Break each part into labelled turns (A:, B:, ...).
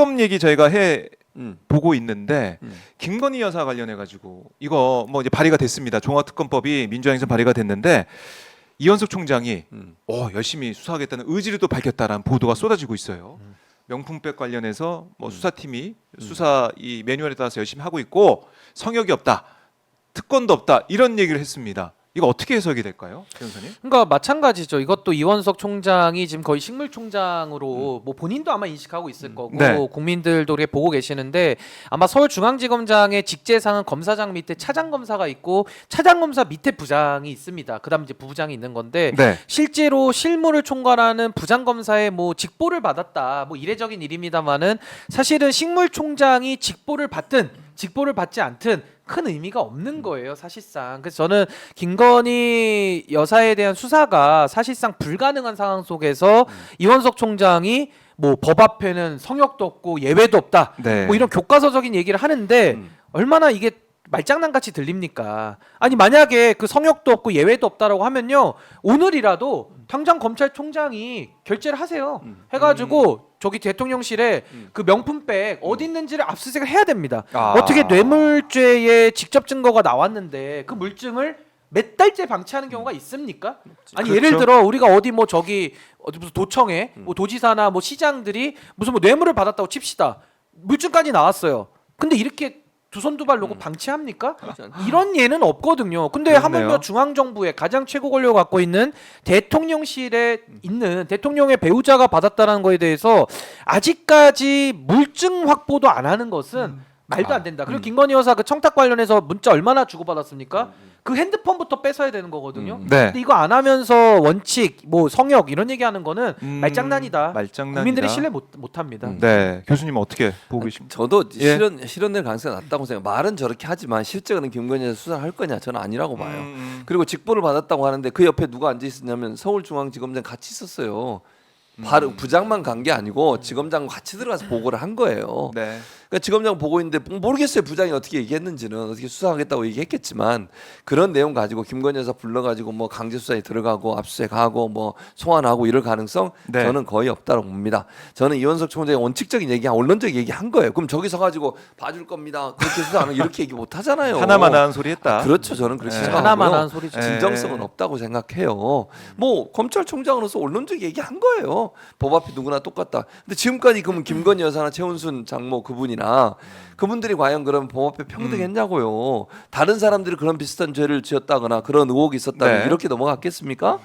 A: 특검 얘기 저희가 해 보고 있는데 김건희 여사 관련해 가지고 이거 뭐 이제 발의가 됐습니다. 종합특검법이 민주당에서 발의가 됐는데 이현석 총장이 열심히 수사하겠다는 의지를 또 밝혔다라는 보도가 쏟아지고 있어요. 명품백 관련해서 뭐 수사팀이 수사 이 매뉴얼에 따라서 열심히 하고 있고 성역이 없다, 특권도 없다 이런 얘기를 했습니다. 이거 어떻게 해석이 될까요, 변호사님?
B: 그러니까 마찬가지죠. 이것도 이원석 총장이 지금 거의 식물총장으로 뭐 본인도 아마 인식하고 있을 거고
A: 네.
B: 국민들도 이렇게 보고 계시는데 아마 서울중앙지검장의 직제상은 검사장 밑에 차장검사가 있고 차장검사 밑에 부장이 있습니다. 그다음 이제 부부장이 있는 건데
A: 네.
B: 실제로 실무를 총괄하는 부장검사의 뭐 직보를 받았다. 뭐 이례적인 일입니다만은 사실은 식물총장이 직보를 받든 직보를 받지 않든 큰 의미가 없는 거예요, 사실상. 그래서 저는 김건희 여사에 대한 수사가 사실상 불가능한 상황 속에서 이원석 총장이 뭐 법 앞에는 성역도 없고 예외도 없다.
A: 네.
B: 뭐 이런 교과서적인 얘기를 하는데 얼마나 이게 말장난같이 들립니까? 아니 만약에 그 성역도 없고 예외도 없다라고 하면요 오늘이라도 당장 검찰총장이 결재를 하세요. 해가지고 저기 대통령실에 그 명품백 어디 있는지를 압수수색을 해야 됩니다. 어떻게 뇌물죄의 직접 증거가 나왔는데 그 물증을 몇 달째 방치하는 경우가 있습니까? 아니
A: 그렇죠.
B: 예를 들어 우리가 어디 뭐 저기 어디 무슨 도청에 뭐 도지사나 뭐 시장들이 무슨 뭐 뇌물을 받았다고 칩시다. 물증까지 나왔어요. 근데 이렇게 두 손 두 발 놓고 방치합니까? 이런 예는 없거든요. 근데 하물며 중앙정부의 가장 최고 권력을 갖고 있는 대통령실에 있는 대통령의 배우자가 받았다는 거에 대해서 아직까지 물증 확보도 안 하는 것은 말도 안 된다. 그리고 김건희 여사 그 청탁 관련해서 문자 얼마나 주고받았습니까? 그 핸드폰부터 뺏어야 되는 거거든요.
A: 네.
B: 근데 이거 안 하면서 원칙, 뭐 성역 이런 얘기하는 거는 말장난이다.
A: 말장난이다.
B: 국민들이 신뢰 못합니다.
A: 네, 교수님 어떻게 보고 계십니까?
C: 저도
A: 예.
C: 실현될 가능성이 낮다고 생각해요. 말은 저렇게 하지만 실제로는 김건희 여사 수사를 할 거냐 저는 아니라고 봐요. 그리고 직보를 받았다고 하는데 그 옆에 누가 앉아 있었냐면 서울중앙지검장 같이 있었어요. 바로 부장만 간 게 아니고 지검장과 같이 들어가서 보고를 한 거예요.
A: 네.
C: 그러니까 지검장 보고 있는데 모르겠어요. 부장이 어떻게 얘기했는지는 어떻게 수사하겠다고 얘기했겠지만 그런 내용 가지고 김건희 여사 불러가지고 뭐 강제 수사에 들어가고 압수수색하고 뭐 소환하고 이럴 가능성
A: 네.
C: 저는 거의 없다고 봅니다. 저는 이원석 총장의 원칙적인 얘기, 원론적 얘기 한 거예요. 그럼 저기 서가지고 봐줄 겁니다. 그렇게 수사하는 이렇게 얘기 못 하잖아요.
A: 하나마나한 소리 했다.
C: 그렇죠. 저는 그렇게
A: 네.
C: 생각하고요.
B: 하나만한 소리죠.
C: 진정성은 없다고 생각해요. 뭐 검찰총장으로서 원론적 얘기 한 거예요. 법 앞에 누구나 똑같다. 근데 지금까지 그러면 김건희 여사나 최은순 장모 그분이나 그분들이 과연 그럼 법 앞에 평등했냐고요. 다른 사람들이 그런 비슷한 죄를 지었다거나 그런 의혹이 있었다면
A: 네.
C: 이렇게 넘어갔겠습니까?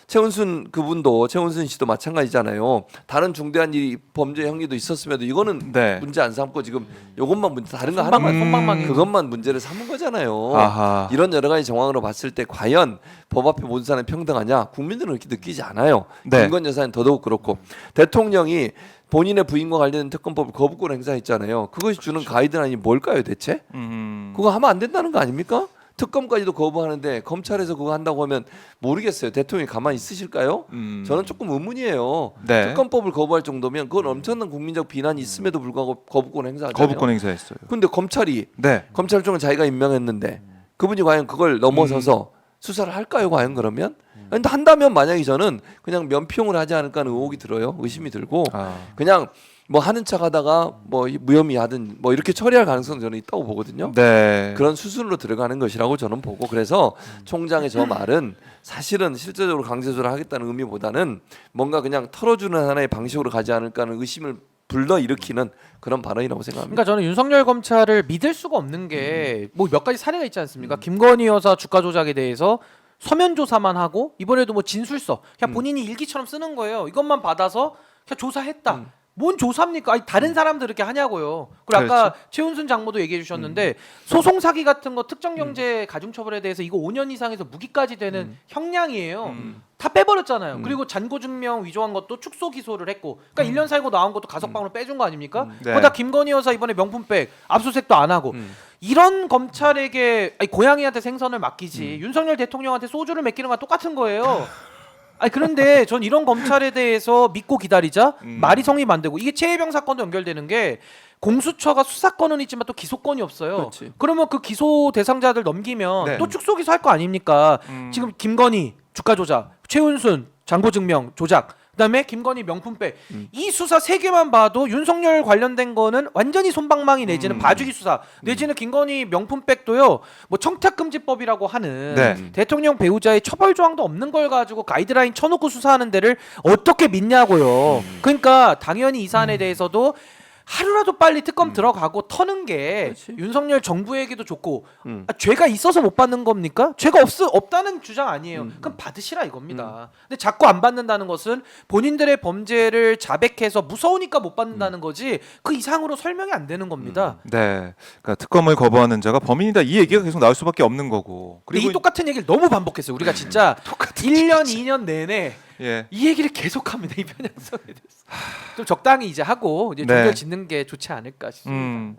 C: 최은순 그분도 최은순 씨도 마찬가지잖아요. 다른 중대한 이 범죄 행위도 있었음에도 이거는
A: 네.
C: 문제 안 삼고 지금 이것만 문제 다른 거 하나만
B: 손방망이.
C: 그것만 문제를 삼은 거잖아요.
A: 아하.
C: 이런 여러 가지 정황으로 봤을 때 과연 법 앞에 모든 사람이 평등하냐? 국민들은 그렇게 느끼지 않아요.
A: 네.
C: 김건희 여사는 더더욱 그렇고 대통령이 본인의 부인과 관련된 특검법을 거부권 행사했잖아요. 그것이 주는 가이드라인이 뭘까요, 대체? 그거 하면 안 된다는 거 아닙니까? 특검까지도 거부하는데 검찰에서 그거 한다고 하면 모르겠어요. 대통령이 가만히 있으실까요? 저는 조금 의문이에요.
A: 네.
C: 특검법을 거부할 정도면 그건 엄청난 국민적 비난이 있음에도 불구하고 거부권 행사하잖아요.
A: 거부권 행사했어요.
C: 근데 검찰이
A: 네.
C: 검찰총은 자기가 임명했는데 그분이 과연 그걸 넘어서서 수사를 할까요? 과연 그러면? 근데 한다면 만약에 저는 그냥 면피용을 하지 않을까 하는 의혹이 들어요. 의심이 들고 그냥 뭐 하는 척하다가 뭐 무혐의하든 뭐 이렇게 처리할 가능성은 저는 있다고 보거든요.
A: 네.
C: 그런 수순으로 들어가는 것이라고 저는 보고 그래서 총장의 저 말은 사실은 실제적으로 강제조를 하겠다는 의미보다는 뭔가 그냥 털어주는 하나의 방식으로 가지 않을까 하는 의심을 불러일으키는 그런 발언이라고 생각합니다.
B: 그러니까 저는 윤석열 검찰을 믿을 수가 없는 게 뭐 몇 가지 사례가 있지 않습니까? 김건희 여사 주가 조작에 대해서 서면 조사만 하고 이번에도 뭐 진술서 그냥 본인이 일기처럼 쓰는 거예요. 이것만 받아서 그냥 조사했다. 뭔 조사입니까? 아니 다른 사람들 이렇게 하냐고요. 그리고 아까 최은순 장모도 얘기해 주셨는데 소송 사기 같은 거 특정 경제 가중처벌에 대해서 이거 5년 이상에서 무기까지 되는 형량이에요. 다 빼버렸잖아요. 그리고 잔고증명 위조한 것도 축소 기소를 했고, 그러니까 1년 살고 나온 것도 가석방으로 빼준 거 아닙니까?
A: 네.
B: 거기다 김건희 여사 이번에 명품백 압수수색도 안 하고 이런 검찰에게 아니, 고양이한테 생선을 맡기지 윤석열 대통령한테 소주를 맡기는 거랑 똑같은 거예요. 아니 그런데 전 이런 검찰에 대해서 믿고 기다리자 말이 성립 안 되고 이게 최혜병 사건도 연결되는 게 공수처가 수사권은 있지만 또 기소권이 없어요.
C: 그렇지.
B: 그러면 그 기소 대상자들 넘기면
A: 네.
B: 또 축소 기소할 거 아닙니까? 지금 김건희 주가 조작, 최은순 잔고 증명 조작 그다음에 김건희 명품백 이 수사 세 개만 봐도 윤석열 관련된 거는 완전히 솜방망이 내지는 봐주기 수사 내지는 김건희 명품백도요 뭐 청탁금지법이라고 하는
A: 네.
B: 대통령 배우자의 처벌 조항도 없는 걸 가지고 가이드라인 쳐놓고 수사하는 데를 어떻게 믿냐고요. 그러니까 당연히 이 사안에 대해서도 하루라도 빨리 특검 들어가고 터는 게
C: 그렇지.
B: 윤석열 정부에게도 좋고 죄가 있어서 못 받는 겁니까? 죄가 없다는 주장 아니에요. 그럼 받으시라 이겁니다. 근데 자꾸 안 받는다는 것은 본인들의 범죄를 자백해서 무서우니까 못 받는다는 거지 그 이상으로 설명이 안 되는 겁니다.
A: 네. 그러니까 특검을 거부하는 자가 범인이다 이 얘기가 계속 나올 수밖에 없는 거고.
B: 근데 이 똑같은 얘기를 너무 반복했어요. 우리가 진짜 1년, 2년 내내
A: 예.
B: 이 얘기를 계속합니다. 이 편향성에 대해서. 좀 적당히 이제 하고 이제
A: 네.
B: 종결 짓는 게 좋지 않을까 싶습니다.